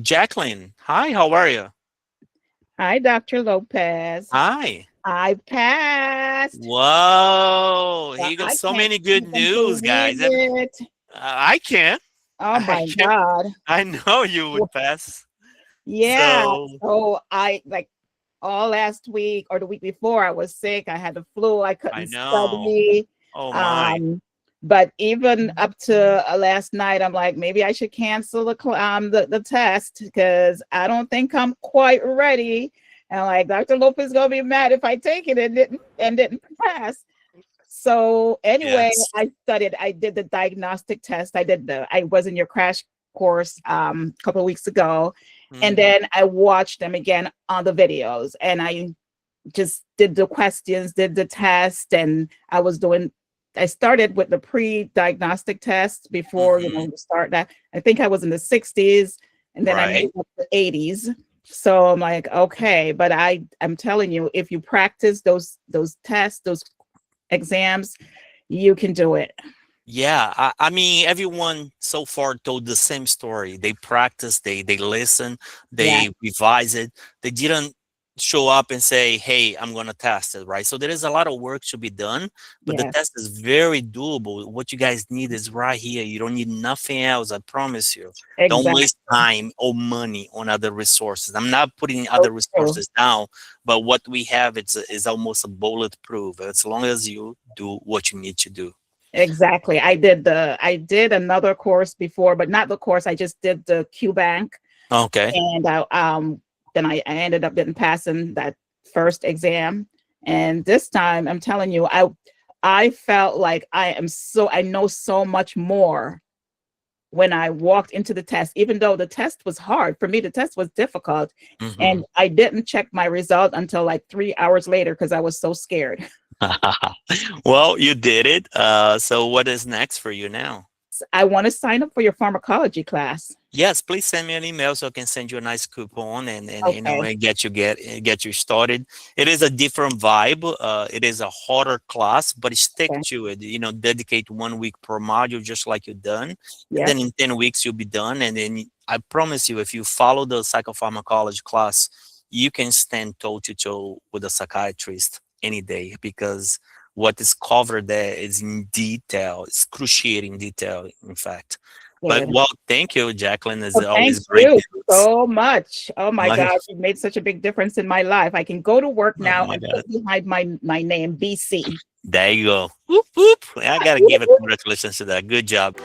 Jacqueline, hi, how are you? Hi, Dr. Lopez. Hi. I passed. Whoa, Well, here you go. I So can't many good even news, believe guys. it. I can. Oh I my can. God. I know you would pass. Yeah. So, So I like all last week or the week before I was sick. I had the flu. I I couldn't know. study. Oh my. Um, but even up to last night, I'm like, maybe I should cancel the test because I don't think I'm quite ready. And like Dr. Lopez is gonna be mad if I take it and didn't pass. So anyway, Yes. I studied. I did the diagnostic test. I was in your crash course a couple of weeks ago, and Mm, then I watched them again on the videos, and I just did the questions, did the test, and I started with the pre-diagnostic test before, hmm you start that. I think I was in the 60s, and then I Right. moved up to 80s. So I'm like, okay, but I'm telling you, if you practice those tests, those exams, you can do it. Yeah, I mean, everyone so far told the same story. They practice, they listen, Yeah, they revise it. They didn't show up and say, "Hey, I'm gonna test it," right? So there is a lot of work to be done, but the yeah, test is very doable. What you guys need is right here. You don't need nothing else. I promise you. Don't exactly. waste time or money on other resources. I'm not putting So other true. resources down, but what we have is almost a bulletproof as long as you do what you need to do. Exactly. I did another course before, but not the course. I just did the Q Bank, Okay. and then I ended up didn't passing that first exam. And this time, I'm telling you, I felt like I know so much more when I walked into the test, even though the test was hard. For me, the test was difficult. Mhm. And I didn't check my result until like 3 hours later because I was so scared. Well, you did it. So what is next for you now? I want to sign up for your pharmacology class. Yes, please send me an email so I can send you a nice coupon and Okay. and get you started. It is a different vibe. It is a harder class, but stick Okay. to it. Dedicate 1 week per module, just like you've done, and then Yes. in 10 weeks you'll be done. And then I promise you, if you follow the psychopharmacology class, you can stand toe to toe with a psychiatrist any day because what is covered there is in detail, excruciating detail, in fact. But Good. well, thank you, Jacqueline. It's Well, always thank great you news. so much. Oh my My, God, you made such a big difference in my life. I can go to work oh now my and God. put behind my name BC. There you go. Whoop, whoop. I gotta give a congratulations to that. Good job.